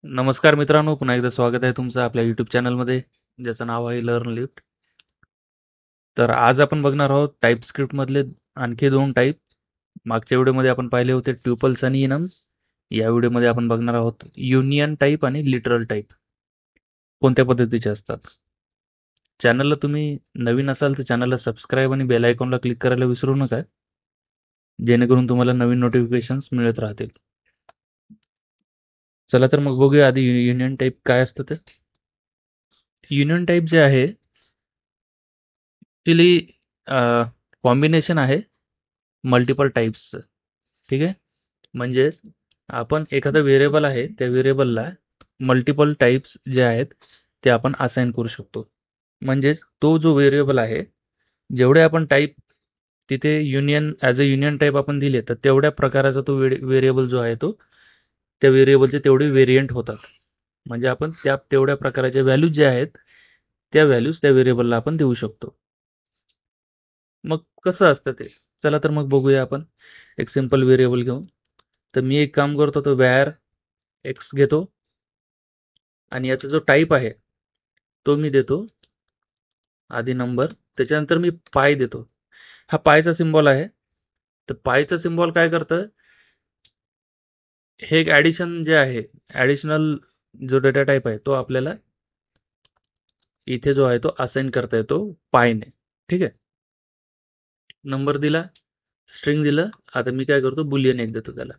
नमस्कार मित्रांनो, पुन्हा एकदा स्वागत आहे तुमचं आपल्या YouTube चॅनलमध्ये, ज्याचं नाव आहे लर्न लिफ्ट. तर आज आपण बघणार आहोत टाइपस्क्रिप्टमधले आणखी दोन टाईप. मागच्या व्हिडिओमध्ये आपण पाहिले होते ट्युपल्स आणि इनम्स. या व्हिडिओमध्ये आपण बघणार आहोत युनियन टाईप आणि लिटरल टाईप कोणत्या पद्धतीचे असतात. चॅनलला तुम्ही नवीन असाल तर चॅनलला सबस्क्राईब आणि बेल आयकॉनला क्लिक करायला विसरू नका, जेणेकरून तुम्हाला नवीन नोटिफिकेशन्स मिळत राहतील. चला तर मग बघूया आधी युनियन टाईप काय असतं ते. युनियन टाईप जे आहे ॲक्चुअली कॉम्बिनेशन आहे मल्टिपल टाइप्सचं. ठीक आहे. म्हणजेच आपण एखादा व्हेरिएबल आहे, त्या व्हेरिएबलला मल्टिपल टाइप्स जे आहेत ते आपण असाइन करू शकतो. म्हणजेच तो जो व्हेरिएबल आहे, जेवढे आपण टाइप तिथे union as a union type आपण दिले, तर तेवढ्या प्रकाराचा तो व्हेरिएबल जो आहे तो त्या व्हेरिएबलचे तेवढे व्हेरिएंट होतात. म्हणजे आपण त्या तेवढ्या प्रकाराच्या व्हॅल्यूज ज्या आहेत, त्या व्हॅल्यूज त्या व्हेरिएबलला आपण देऊ शकतो. मग कसं असतं ते? चला तर मग बघूया आपण एक सिंपल व्हेरिएबल घेऊन. तर मी एक काम करतो, तो var x घेतो आणि याचा जो टाइप आहे तो मी देतो आधी नंबर, त्याच्यानंतर मी पाय देतो. हा पायचा सिम्बॉल आहे. तर पायचा सिम्बॉल काय करतं, हे एक ॲडिशन जे आहे, ॲडिशनल जो डेटा टाइप आहे तो आपल्याला इथे जो आहे तो असाइन करता येतो पायने. ठीक आहे. नंबर दिला, स्ट्रिंग दिलं. आता मी काय करतो, बुलियन एक देतो त्याला.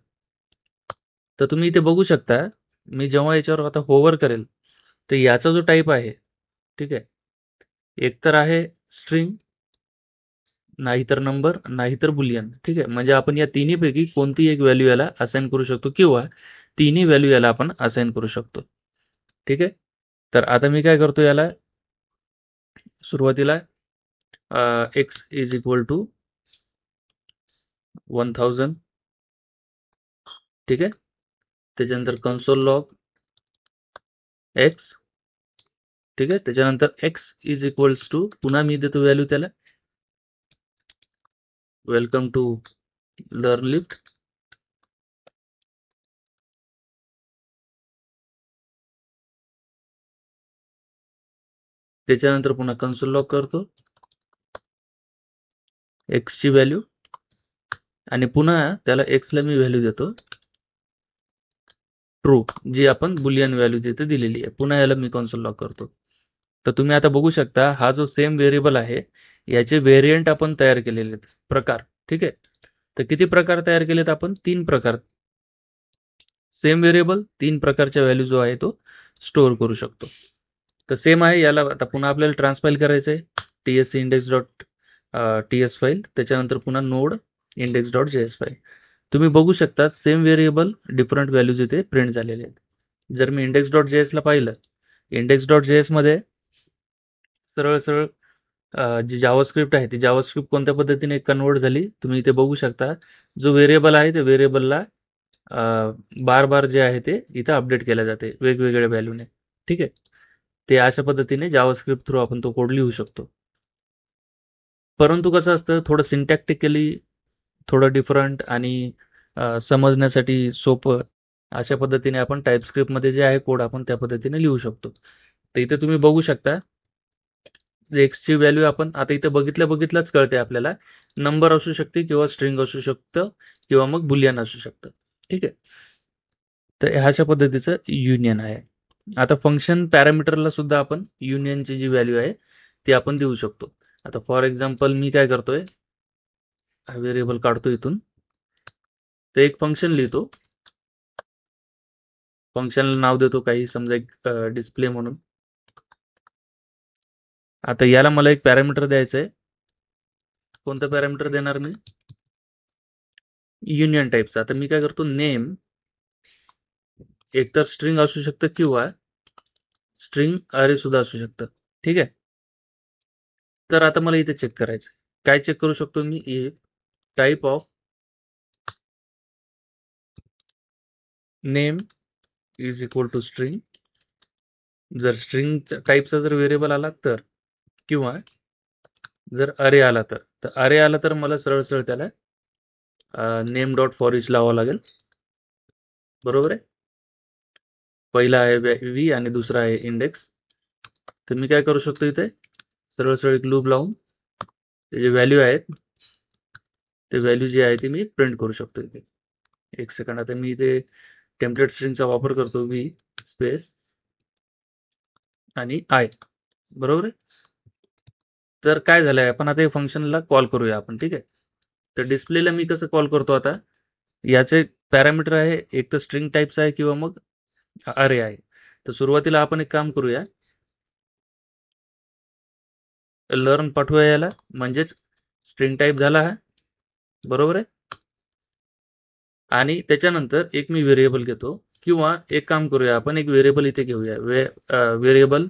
तर तुम्ही इथे बघू शकता, मी जेव्हा याच्यावर आता होवर करेल तर याचा जो टाइप आहे, ठीक आहे, एक तर आहे स्ट्रिंग, नाहीतर नंबर, नाहीतर बुलियन. ठीक आहे. म्हणजे आपण या तिन्हीपैकी कोणतीही एक व्हॅल्यू याला असाइन करू शकतो किंवा तिन्ही व्हॅल्यू याला आपण असाइन करू शकतो. ठीक आहे. तर आता मी काय करतो, याला सुरुवातीला एक्स इज इक्वल टू 1000. ठीक आहे. त्याच्यानंतर कन्सोल लॉग एक्स. ठीक आहे. त्याच्यानंतर एक्स इज इक्वल्स टू, पुन्हा मी देतो व्हॅल्यू त्याला, वेलकम टू लर्न लिफ्ट. त्याच्यानंतर पुन्हा कन्सोल लॉग करतो एक्स ची व्हॅल्यू आणि पुन्हा त्याला एक्स ला मी व्हॅल्यू देतो ट्रू, जी आपण बुलियन व्हॅल्यू तिथे दिलेली आहे. पुन्हा याला मी कन्सोल लॉग करतो. तर तुम्ही आता बघू शकता, हा जो सेम व्हेरिएबल आहे याचे व्हेरिएंट आपण तयार केलेले आहेत, प्रकार. ठीक आहे. तर किती प्रकार तयार केलेत आपण? 3 प्रकार. सेम व्हेरिएबल 3 प्रकारच्या व्हॅल्यू जो आहे तो स्टोअर करू शकतो. तर सेम आहे, याला आता पुन्हा आपल्याला ट्रान्सपाइल करायचं आहे. tsc index dot ts file, त्याच्यानंतर पुन्हा node index dot js file. तुम्ही बघू शकता सेम व्हेरिएबल डिफरंट व्हॅल्यूज इथे प्रिंट झालेले आहेत. जर मी index डॉट js ला पाहिलं, index डॉट js मध्ये सरळ सरळ जी जावास्क्रिप्ट आहे ती जावास्क्रिप्ट कोणत्या पद्धतीने कन्वर्ट झाली तुम्ही इथे बघू शकता. जो व्हेरिएबल आहे त्या व्हेरिएबलला बार बार जे आहे ते इथं अपडेट केल्या जाते वेगवेगळ्या व्हॅल्यूने. ठीक आहे. ते अशा पद्धतीने जावास्क्रिप्ट थ्रू आपण तो कोड लिहू शकतो. परंतु कसं असतं, थोडं सिंटॅक्टिकली थोडं डिफरंट आणि समजण्यासाठी सोपं अशा पद्धतीने आपण टाइपस्क्रिप्टमध्ये जे आहे कोड आपण त्या पद्धतीने लिहू शकतो. तर इथे तुम्ही बघू शकता, एक्सची व्हॅल्यू आपण आता इथे बघितल्याच कळते आपल्याला. नंबर असू शकते किंवा स्ट्रिंग असू शकतं किंवा मग बुलियन असू शकतं. ठीक आहे. तर ह्या पद्धतीचं युनियन आहे. आता फंक्शन पॅरामीटरला सुद्धा आपण युनियनची जी व्हॅल्यू आहे ती आपण देऊ शकतो. आता फॉर एक्झाम्पल मी काय करतोय, हा व्हेरिएबल काढतो इथून, तर एक फंक्शन लिहितो. फंक्शनला नाव देतो काही, समजा एक डिस्प्ले म्हणून. आता याला मला एक पॅरामीटर द्यायचं आहे. कोणतं पॅरामीटर देणार मी? युनियन टाईपचा. आता मी काय करतो, नेम एकतर स्ट्रिंग असू शकतं किंवा स्ट्रिंग अरे सुद्धा असू शकतं. ठीक आहे. तर आता मला इथे चेक करायचं, काय चेक करू शकतो मी? Type of name is equal to string. जर स्ट्रिंग टाईपचा जर व्हेरिएबल आला तर, किंवा जर अरे आला तर अरे आला तर मला सरळ सरळ त्याला नेम डॉट फॉर इच लावावं लागेल. बरोबर आहे. पहिला आहे व्ही आणि दुसरा आहे इंडेक्स. तर मी काय करू शकतो, इथे सरळ सरळ एक लूप लावून ते जे व्हॅल्यू आहेत ते व्हॅल्यू जी आहे ती मी प्रिंट करू शकतो इथे. एक सेकंड, आता मी इथे टेम्पलेट स्ट्रिंगचा वापर करतो, व्ही स्पेस आणि आय, बरोबर आहे. तर काय झालंय, आपण आता हे फंक्शनला कॉल करूया आपण, ठीक आहे. तर डिस्प्लेला मी कसं कॉल करतो, आता याचे पॅरामीटर आहे, एक तर स्ट्रिंग टाईपचा आहे किंवा मग अरे आहे. तर सुरुवातीला आपण एक काम करूया, लर्न पाठवूया याला, म्हणजेच स्ट्रिंग टाईप झाला हा, बरोबर आहे. आणि त्याच्यानंतर एक मी व्हेरिएबल घेतो, किंवा एक काम करूया, आपण एक व्हेरिएबल इथे घेऊया, व्हेरिएबल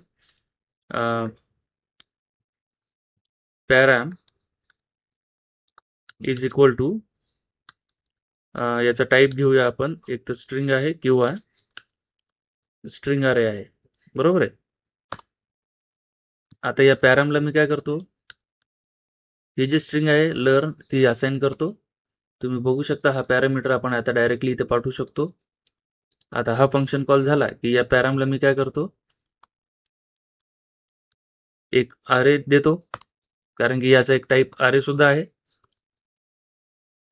पॅराम इज इक्वल टू, याचा टाईप घेऊया आपण, एक तर स्ट्रिंग आहे किंवा स्ट्रिंग अरे आहे, बरोबर आहे. आता या पॅरामला मी काय करतो, ही जी स्ट्रिंग आहे लर्न ती असाइन करतो. तुम्ही बघू शकता हा पॅरामीटर आपण आता डायरेक्टली इथे पाठवू शकतो. आता हा फंक्शन कॉल झाला की या पॅरामला मी काय करतो, एक अरे देतो, कारण की याचा एक टाईप अरे सुद्धा आहे.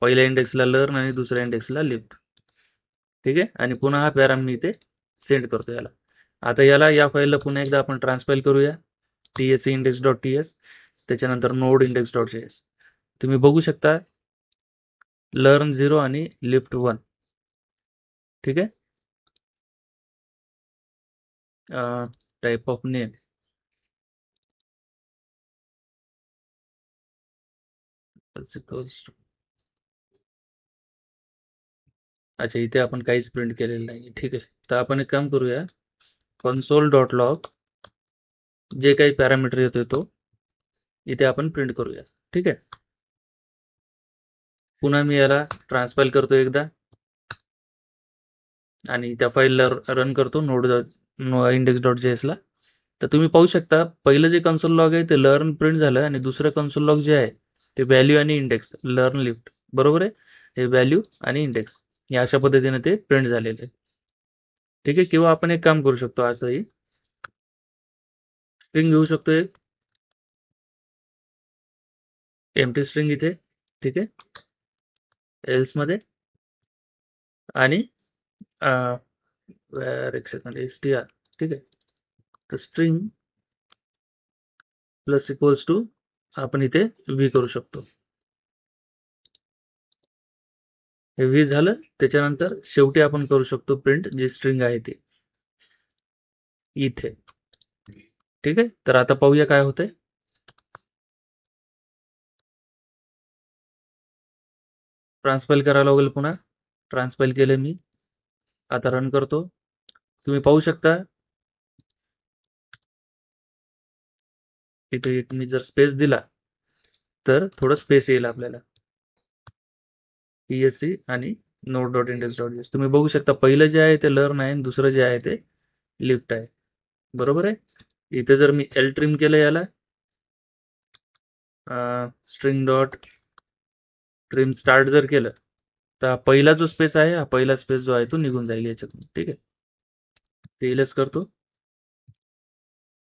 पहिल्या इंडेक्सला लर्न आणि दुसऱ्या इंडेक्सला लिफ्ट, ठीक आहे. आणि पुन्हा हा पॅराम मी इथे सेंड करतो याला. आता याला या फाईलला पुन्हा एकदा आपण ट्रान्सपाइल करूया, tsc index.ts, त्याच्यानंतर नोड index.js. तुम्ही बघू शकता लर्न 0 आणि लिफ्ट 1, ठीक आहे. टाईप ऑफ नेम, अच्छा, इथे आपण काहीच प्रिंट केलेलं नाही, ठीक आहे. तर आपण एक काम करूया, console.log जे काही पॅरामीटर येतोय तो इथे आपण प्रिंट करूया, ठीक आहे. पुन्हा मी याला ट्रान्सपाइल करतो एकदा आणि त्या फाईलला रन करतो नोड index.js ला. तर तुम्ही पाहू शकता पहिलं जे कन्सोल लॉग आहे ते लर्न प्रिंट झालं आणि दुसरं कन्सोल लॉग जे आहे ते व्हॅल्यू आणि इंडेक्स लर्न लिफ्ट, बरोबर आहे. हे व्हॅल्यू आणि इंडेक्स या अशा पद्धतीने ते प्रिंट झालेले आहे, ठीक आहे. किंवा आपण एक काम करू शकतो, असंही स्ट्रिंग घेऊ शकतो, एक एम्प्टी स्ट्रिंग इथे, ठीक आहे, एल्स मध्ये, आणि एक सेकंड str, ठीक आहे. तर स्ट्रिंग प्लस इक्वल्स टू आपण इथे व्ही करू शकतो. हे व्ही झालं, त्याच्यानंतर शेवटी आपण करू शकतो प्रिंट जी स्ट्रिंग आहे ती इथे, ठीक आहे. तर आता पाहूया काय होतंय. ट्रान्सपाइल करायला लागेल, पुन्हा ट्रान्सपाइल केले मी, आता रन करतो. तुम्ही पाहू शकता इथे एक मी जर स्पेस दिला तर थोडं स्पेस येईल आपल्याला, tsc आणि node.index.js. तुम्ही बघू शकता पहिलं जे आहे ते लर्न आहे आणि दुसरं जे आहे ते लिफ्ट आहे, बरोबर आहे. इथे जर मी एल ट्रिम केलं याला, स्ट्रिंग डॉट ट्रिम स्टार्ट जर केलं, तर हा पहिला जो स्पेस आहे, हा पहिला स्पेस जो आहे तो निघून जाईल याच्यातून, ठीक आहे. ते इलेच करतो.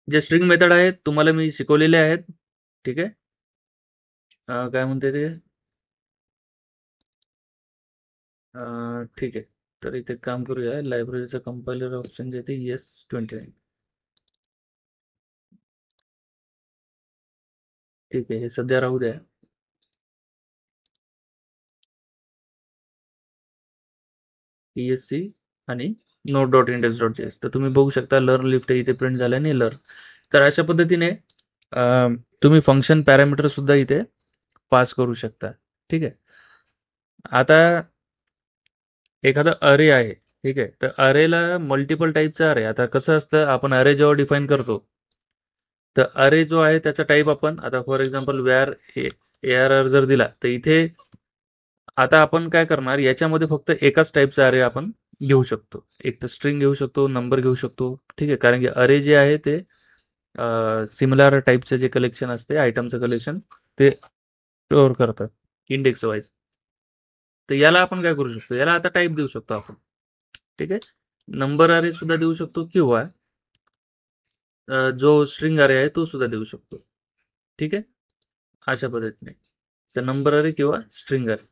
जे स्ट्रिंग मेथड आहेत तुम्हाला मी शिकवलेले आहेत, ठीक आहे. काय म्हणते ते, ठीक आहे. तर इथे काम करूया, लायब्ररीचं कंपायलर ऑप्शन जे ते ES29, ठीक आहे. हे सध्या राहू द्या. ESC आणि node.index.js. तर तुम्ही बघू शकता लर्न लिफ्ट इथे प्रिंट झालं आणि लर्न. तर अशा पद्धतीने तुम्ही फंक्शन पॅरामीटर सुद्धा इथे पास करू शकता, ठीक आहे. आता एखादा अरे आहे, ठीक आहे. तर अरेला मल्टिपल टाईपचा अरे, आता कसं असतं, आपण अरे जेव्हा डिफाईन करतो तर अरे जो आहे त्याचा टाईप आपण, आता फॉर एक्झाम्पल व्यार ARR जर दिला, तर इथे आता आपण काय करणार, याच्यामध्ये फक्त एकाच टाईपचा अरे आपण घेऊ शकतो. एक तर स्ट्रिंग घेऊ शकतो, नंबर घेऊ शकतो, ठीक आहे. कारण की अरे जे आहे ते सिमिलर टाईपचे जे कलेक्शन असते, आयटमचं कलेक्शन, ते स्टोअर करतात इंडेक्स वाईज. तर याला आपण काय करू शकतो, याला आता टाईप देऊ शकतो आपण, ठीक आहे. नंबर अरे सुद्धा देऊ शकतो किंवा जो स्ट्रिंग अरे आहे तो सुद्धा देऊ शकतो. ठीक आहे, अशा पद्धतीने. तर नंबर अरे किंवा स्ट्रिंग अरे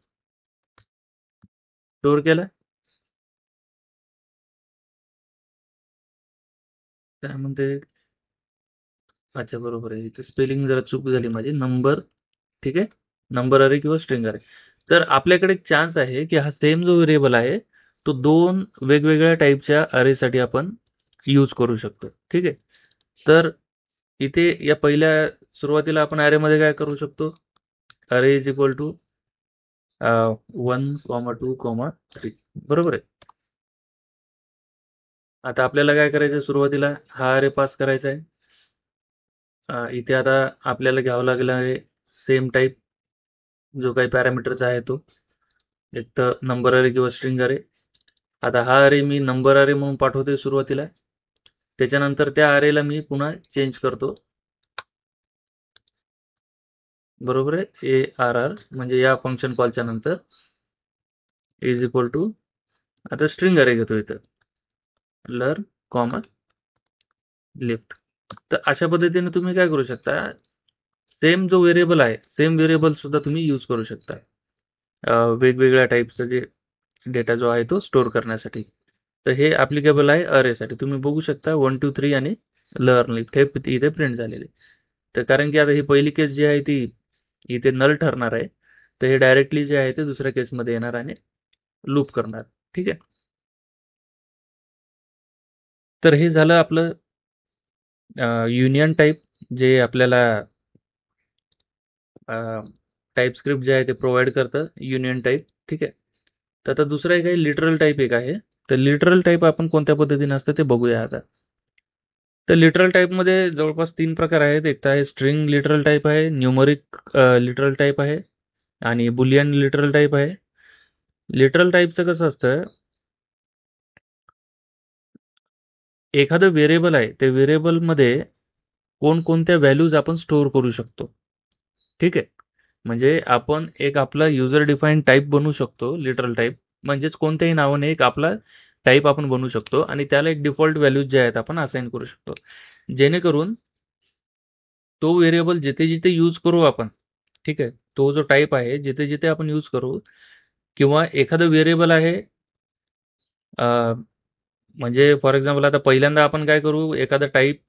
स्टोअर केला. काय म्हणते, अच्छा बरोबर आहे, इथे स्पेलिंग जरा चूक झाली माझी. नंबर, ठीक आहे, नंबर अरे किंवा स्ट्रिंग अरे. तर आपल्याकडे एक चान्स आहे की हा सेम जो व्हेरिएबल आहे तो दोन वेगवेगळ्या टाईपच्या अरेसाठी आपण यूज करू शकतो. ठीक आहे, तर इथे या पहिल्या सुरुवातीला आपण अरेमध्ये काय करू शकतो, अरे इज इक्वल टू 1,2,3, बरोबर आहे. आता आपल्याला काय करायचं आहे, सुरुवातीला हा अरे पास करायचा आहे. इथे आता आपल्याला घ्यावं लागेल आहे सेम टाईप जो काही पॅरामीटरचा आहे तो, एक तर नंबर अरे किंवा स्ट्रिंग अरे. आता हा अरे मी नंबर अरे म्हणून पाठवतोय सुरुवातीला, त्याच्यानंतर त्या अरेला मी पुन्हा चेंज करतो, बरोबर आहे. ARR म्हणजे या फंक्शन कॉलच्या नंतर इज इक्वल टू, आता स्ट्रिंग अरे घेतो इथं, लर्न कॉमा लिफ्ट. तर अशा पद्धतीने तुम्ही काय करू शकता, सेम जो व्हेरिएबल आहे सेम व्हेरिएबल सुद्धा तुम्ही यूज करू शकता वेगवेगळ्या टाईपचा जे डेटा जो आहे तो स्टोअर करण्यासाठी. तर हे ॲप्लिकेबल आहे अरेसाठी. तुम्ही बघू शकता 1 2 3 आणि लर्न लिफ्ट हे इथे प्रिंट झालेले. तर कारण की आता ही पहिली केस जी आहे ती इथे नल ठरणार आहे, तर हे डायरेक्टली जे आहे ते दुसऱ्या केसमध्ये येणार आणि लूप करणार. ठीक आहे, तर हे झालं आपलं युनियन टाईप, जे आपल्याला टाईप स्क्रिप्ट जे आहे ते प्रोव्हाइड करतं युनियन टाईप. ठीक आहे, तर आता दुसरं एक आहे लिटरल टाईप एक आहे. तर लिटरल टाईप आपण कोणत्या पद्धतीने असतं ते बघूया आता. तर लिटरल टाईपमध्ये जवळपास 3 प्रकार आहेत. एक तर आहे स्ट्रिंग लिटरल टाईप आहे, न्यूमरिक लिटरल टाईप आहे आणि बुलियन लिटरल टाईप आहे. लिटरल टाईपचं कसं असतं, एखादं व्हेरिएबल आहे, त्या व्हेरिएबलमध्ये कोणकोणत्या व्हॅल्यूज आपण स्टोअर करू शकतो. ठीक आहे, म्हणजे आपण एक आपला युजर डिफाईन टाईप बनवू शकतो. लिटरल टाईप म्हणजेच कोणत्याही नावाने एक आपला टाईप आपण बनवू शकतो आणि त्याला एक डिफॉल्ट व्हॅल्यूज जे आहेत आपण असाइन करू शकतो, जेणेकरून तो व्हेरिएबल जिथे जिथे यूज करू आपण, ठीक आहे, तो जो टाईप आहे जिथे जिथे आपण यूज करू, किंवा एखादं व्हेरिएबल आहे म्हणजे फॉर एक्झाम्पल आता पहिल्यांदा आपण काय करू, एखादा टाईप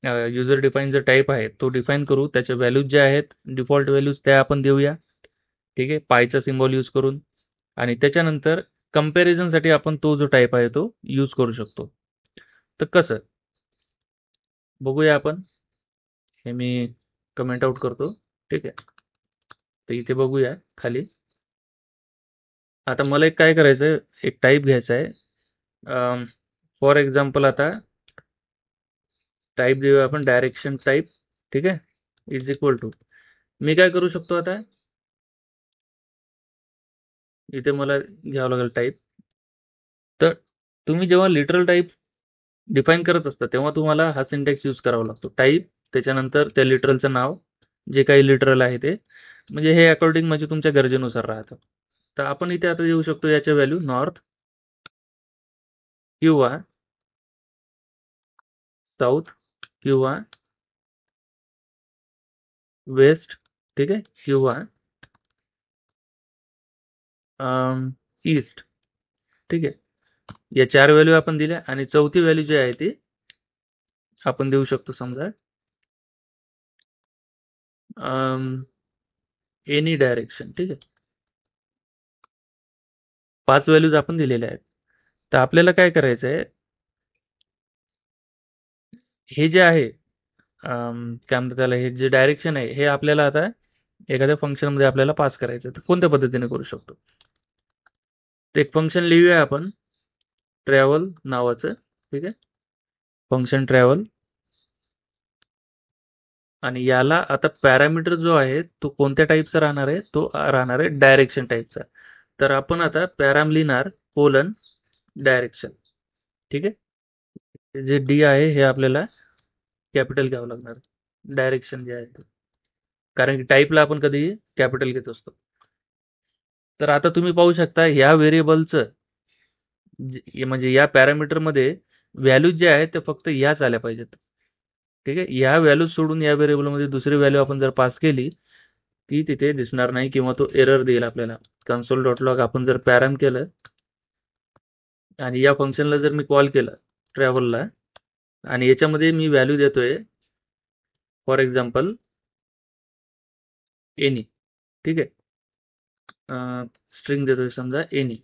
युजर डिफाईन जो टाईप आहे तो डिफाईन करू, त्याच्या व्हॅल्यूज ज्या आहेत डिफॉल्ट व्हॅल्यूज त्या आपण देऊया. ठीक आहे, पायचा सिम्बॉल यूज करून. आणि त्याच्यानंतर कंपॅरिझनसाठी आपण तो जो टाईप आहे तो यूज करू शकतो. तर कसं बघूया आपण, हे मी कमेंट आउट करतो. ठीक आहे, तर इथे बघूया खाली. आता मला एक काय करायचं आहे, एक टाईप घ्यायचा आहे. फॉर एक्झाम्पल आता टाईप देऊया आपण डायरेक्शन टाईप. ठीक आहे, इज इक्वल टू, मी काय करू शकतो आता, इथे मला घ्यावं लागेल टाईप. तर तुम्ही जेव्हा लिटरल टाईप डिफाईन करत असता तेव्हा तुम्हाला हा सिंटॅक्स यूज करावा लागतो, टाईप त्याच्यानंतर त्या लिटरलचं नाव, जे काही लिटरल आहे ते, म्हणजे हे अकॉर्डिंग म्हणजे तुमच्या गरजेनुसार राहतं. तर आपण इथे आता देऊ शकतो याच्या व्हॅल्यू नॉर्थ किंवा साऊथ किंवा वेस्ट. ठीक आहे, किंवा ईस्ट. ठीक आहे, या 4 व्हॅल्यू आपण दिल्या आणि चौथी व्हॅल्यू जी आहे ती आपण देऊ शकतो समजा एनी डायरेक्शन. ठीक आहे, 5 व्हॅल्यूज आपण दिलेल्या आहेत. तर आपल्याला काय करायचं आहे, हे जे आहे काय म्हणतात त्याला, हे जे डायरेक्शन आहे हे आपल्याला आता एखाद्या फंक्शनमध्ये आपल्याला पास करायचं आहे. तर कोणत्या पद्धतीने करू शकतो, तर एक फंक्शन लिहूया आपण ट्रॅव्हल नावाचं. ठीक आहे, फंक्शन ट्रॅव्हल, आणि याला आता पॅरामीटर जो आहे तो कोणत्या टाईपचा राहणार आहे, तो राहणार आहे डायरेक्शन टाईपचा. तर आपण आता पॅराम लिहिणार कोलन डायरेक्शन. ठीक आहे, जे डी आहे हे आपल्याला कॅपिटल घ्यावं लागणार, डायरेक्शन जे आहे ते, कारण की टाईपला आपण कधी कॅपिटल घेत असतो. तर आता तुम्ही पाहू शकता ह्या व्हेरिएबलचं म्हणजे या पॅरामीटरमध्ये व्हॅल्यूज जे आहेत ते फक्त याच आल्या पाहिजेत. ठीक आहे, या व्हॅल्यू सोडून या व्हेरिएबलमध्ये दुसरी व्हॅल्यू आपण जर पास केली ती तिथे दिसणार नाही किंवा तो एरर देईल आपल्याला. कन्सोल डॉट लॉग आपण जर पॅरम केलं आणि या फंक्शनला जर मी कॉल केलं ट्रॅव्हलला आणि याच्यामध्ये मी व्हॅल्यू देतोय फॉर एक्झाम्पल एनी. ठीक आहे, स्ट्रिंग देतोय समजा एनी.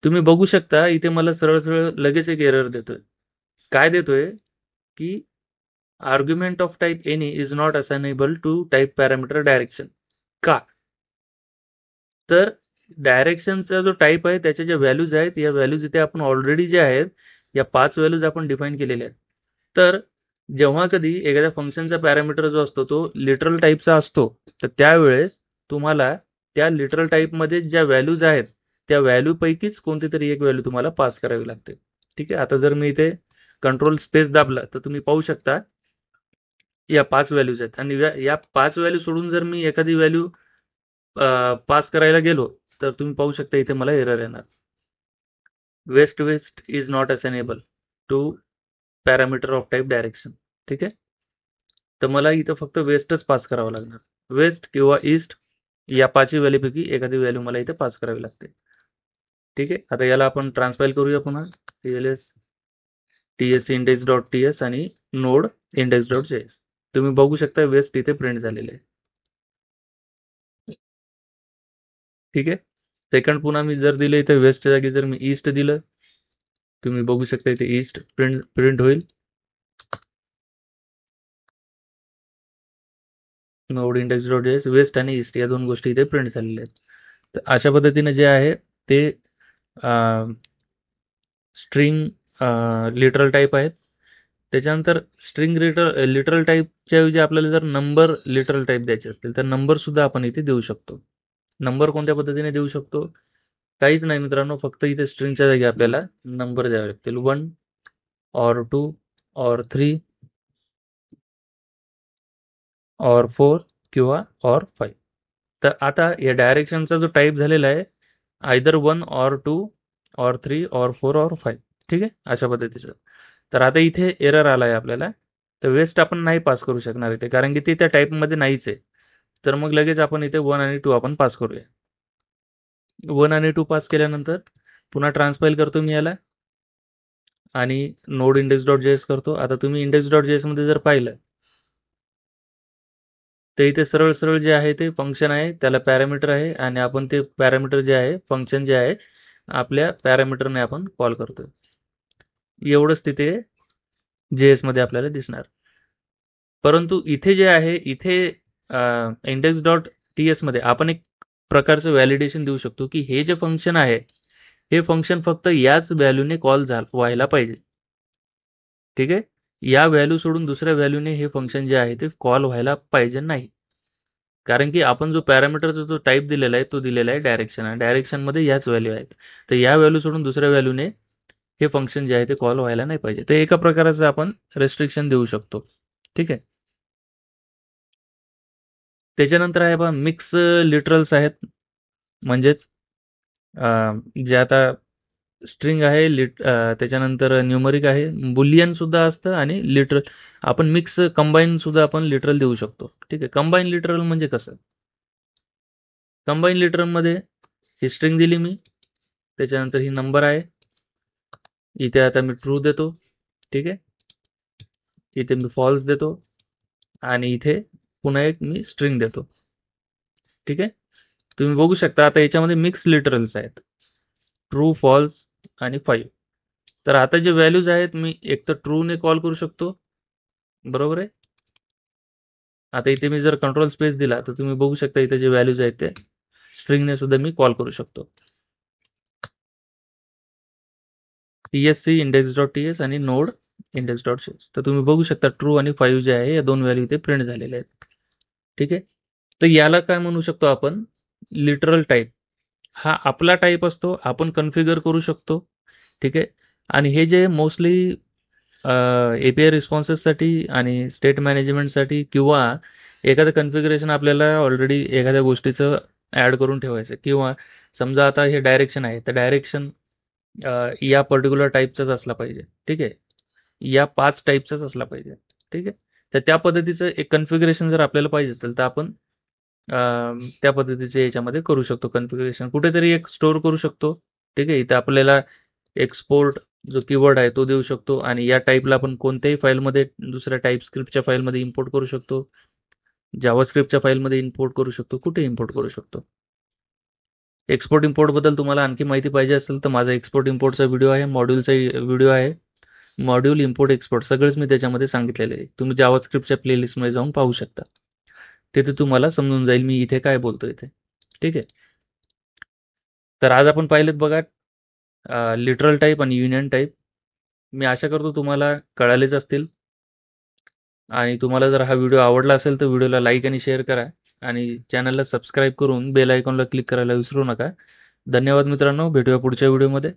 तुम्ही बघू शकता इथे मला सरळ सरळ लगेच एक एरर देतोय. काय देतोय की argument of type any is not assignable to type parameter direction. का? तर डायरेक्शनचा जो टाइप आहे त्याच्या ज्या व्हॅल्यूज आहेत या व्हॅल्यूज इथे आपण ऑलरेडी जे आहेत या 5 व्हॅल्यूज आपण डिफाईन केलेल्या आहेत. तर जेव्हा कधी एखाद्या फंक्शनचा पॅरामीटर जो असतो तो लिटरल टाइपचा असतो तर त्यावेळेस तुम्हाला त्या लिटरल टाइपमध्ये ज्या व्हॅल्यूज आहेत त्या व्हॅल्यू पैकीच कोणती तरी एक व्हॅल्यू तुम्हाला पास करावी लागते. ठीक आहे, आता जर मी इथे कंट्रोल स्पेस दाबला तर तुम्ही पाहू शकता या 5 व्हॅल्यूज आहेत आणि या 5 व्हॅल्यू सोडून जर मी एखादी व्हॅल्यू पास करायला गेलो तर तुम्ही पाहू शकता इथे मला एरर येणार. West is not assignable to parameter of type direction. ठीक आहे, तर मला इथं फक्त वेस्टच पास करावं लागणार. वेस्ट किंवा ईस्ट या 5 व्हॅल्यूपैकी एखादी व्हॅल्यू मला इथे पास करावी लागते. ठीक आहे, आता याला आपण ट्रान्सपाईल करूया पुन्हा. TLS TS index dot TS आणि नोड index डॉट JS. तुम्ही बघू शकता वेस्ट इथे प्रिंट झालेले आहे. ठीक आहे, सेकंड पुन्हा मी जर दिलं इथे वेस्टच्या जागी जर मी ईस्ट दिलं तुम्ही बघू शकता इथे ईस्ट प्रिंट होईल. Node index dot JS west आणि ईस्ट या दोन गोष्टी इथे प्रिंट झालेल्या आहेत. तर अशा पद्धतीने जे आहे ते स्ट्रिंग लिटरल टाईप आहेत. त्याच्यानंतर स्ट्रिंग लिटरल टाईपच्या ऐवजी आपल्याला जर नंबर लिटरल टाईप द्यायचे असतील तर नंबर सुद्धा आपण इथे देऊ शकतो. नंबर कोणत्या पद्धतीने देऊ शकतो? काहीच नाही मित्रांनो, फक्त इथे स्ट्रिंगच्या जागी आपल्याला नंबर द्यावे लागतील. 1 or 2 or 3 or 4 किंवा or 5. तर आता या डायरेक्शनचा जो टाईप झालेला आहे either 1 or 2 or 3 or 4 or 5. ठीक आहे, अशा पद्धतीचं. तर आता इथे एरर आला आहे आपल्याला. तर वेस्ट आपण नाही पास करू शकणार इथे कारण की ते त्या टाईपमध्ये नाहीच आहे. तर मग लगेच आपण इथे 1 आणि 2 आपण पास करूया. 1 आणि 2 पास केल्यानंतर पुन्हा ट्रान्सपाईल करतो मी याला आणि नोड इंडेक्स डॉट जेएस करतो. आता तुम्ही इंडेक्स डॉट जेएस मध्ये जर पाहिलं तर इथे सरळ सरळ जे आहे ते फंक्शन आहे, त्याला पॅरामीटर आहे आणि आपण ते पॅरामीटर जे आहे फंक्शन जे आहे आपल्या पॅरामीटरने आपण कॉल करतोय. एवढंच तिथे जेएस मध्ये आपल्याला दिसणार. परंतु इथे जे आहे इथे इंडेक्स डॉट टीएस मध्ये आपण एक प्रकारचं व्हॅलिडेशन देऊ शकतो की हे जे फंक्शन आहे हे फंक्शन फक्त याच व्हॅल्यूने कॉल व्हायला पाहिजे. ठीक आहे, या व्हॅल्यू सोडून दुसऱ्या व्हॅल्यूने हे फंक्शन जे आहे ते कॉल व्हायला पाहिजे नाही. कारण की आपण जो पॅरामीटरचा जो टाईप दिलेला आहे तो दिलेला आहे डायरेक्शन आणि डायरेक्शनमध्ये याच व्हॅल्यू आहेत. तर या व्हॅल्यू सोडून दुसऱ्या व्हॅल्यूने हे फंक्शन जे आहे ते कॉल व्हायला नाही पाहिजे. तर एका प्रकाराचं आपण रेस्ट्रिक्शन देऊ शकतो. ठीक आहे, त्याच्यानंतर आहे बघा मिक्स लिटरल्स आहेत. म्हणजेच जे आता स्ट्रिंग आहे त्याच्यानंतर न्यूमरिक आहे, बुलियन सुद्धा असतं आणि लिटरल आपण मिक्स कंबाईन सुद्धा आपण लिटरल देऊ शकतो. ठीक आहे, कंबाईन लिटरल म्हणजे कसं? कंबाईन लिटरलमध्ये ही स्ट्रिंग दिली मी, त्याच्यानंतर ही नंबर आहे, इथे आता मी ट्रू देतो. ठीक आहे, इथे मी फॉल्स देतो आणि इथे पुन्हा एक मी स्ट्रिंग देतो. ठीक आहे, तुम्ही बघू शकता आता याच्यामध्ये मिक्स लिटरल्स आहेत, ट्रू, फॉल्स आणि 5. तर आता जे व्हॅल्यूज आहेत मी एक तर ट्रूने कॉल करू शकतो, बरोबर आहे. आता इथे मी जर कंट्रोल स्पेस दिला तर तुम्ही बघू शकता इथे जे व्हॅल्यूज आहेत ते स्ट्रिंगने सुद्धा मी कॉल करू शकतो. TSC इंडेक्स डॉट TS आणि नोड इंडेक्स डॉट CS. तर तुम्ही बघू शकता ट्रू आणि 5 जे आहे या दोन व्हॅल्यू इथे प्रिंट झालेले आहेत. ठीक आहे, तर याला काय म्हणू शकतो आपण? Literal type. हा आपला टाईप असतो, आपण कन्फिगर करू शकतो. ठीक आहे, आणि हे जे मोस्टली API रिस्पॉन्सेससाठी आणि स्टेट मॅनेजमेंटसाठी किंवा एखादं कन्फिगरेशन आपल्याला ऑलरेडी एखाद्या गोष्टीचं ॲड करून ठेवायचं किंवा समजा आता हे डायरेक्शन आहे तर डायरेक्शन या पर्टिक्युलर टाईपचाच असला पाहिजे. ठीक आहे. या 5 टाईपचाच असला पाहिजे. ठीक आहे. तर त्या पद्धतीचं एक कन्फिगरेशन जर आपल्याला पाहिजे असेल तर आपण त्या पद्धतीचे याच्यामध्ये करू शकतो कन्फिगरेशन. कुठेतरी एक स्टोअर करू शकतो. ठीक आहे. इथे आपल्याला एक्सपोर्ट जो कीवर्ड आहे तो देऊ शकतो आणि या टाईपला आपण कोणत्याही फाईलमध्ये दुसऱ्या टाईपस्क्रिप्टच्या फाईलमध्ये इम्पोर्ट करू शकतो. जावास्क्रिप्टच्या फाईलमध्ये इम्पोर्ट करू शकतो. कुठे इम्पोर्ट करू शकतो. एक्सपोर्ट इम्पोर्ट बद्दल तुम्हाला आणखी माहिती पाहिजे असेल तर माझा एक्सपोर्ट इम्पोर्टचा व्हिडिओ आहे, मॉड्यूलचा व्हिडिओ आहे. मॉड्यूल इम्पोर्ट एक्सपोर्ट सगळंच मी त्याच्यामध्ये सांगितलेलं आहे. तुम्ही जावास्क्रिप्टच्या प्लेलिस्टमध्ये जाऊन पाहू शकता. तिथे तुम्हाला समजून जाईल मी इथे काय बोलतोय ते. ठीक आहे. तर आज आपण पाहिलेत बघा लिटरल टाईप आणि युनियन टाईप. मी आशा करतो तुम्हाला कळालेच असतील आणि तुम्हाला जर हा व्हिडिओ आवडला असेल तर व्हिडिओला लाईक आणि शेअर करा आणि चॅनलला सबस्क्राईब करून बेल आयकॉनला क्लिक करायला विसरू नका. धन्यवाद मित्रांनो. भेटूया पुढच्या व्हिडिओमध्ये.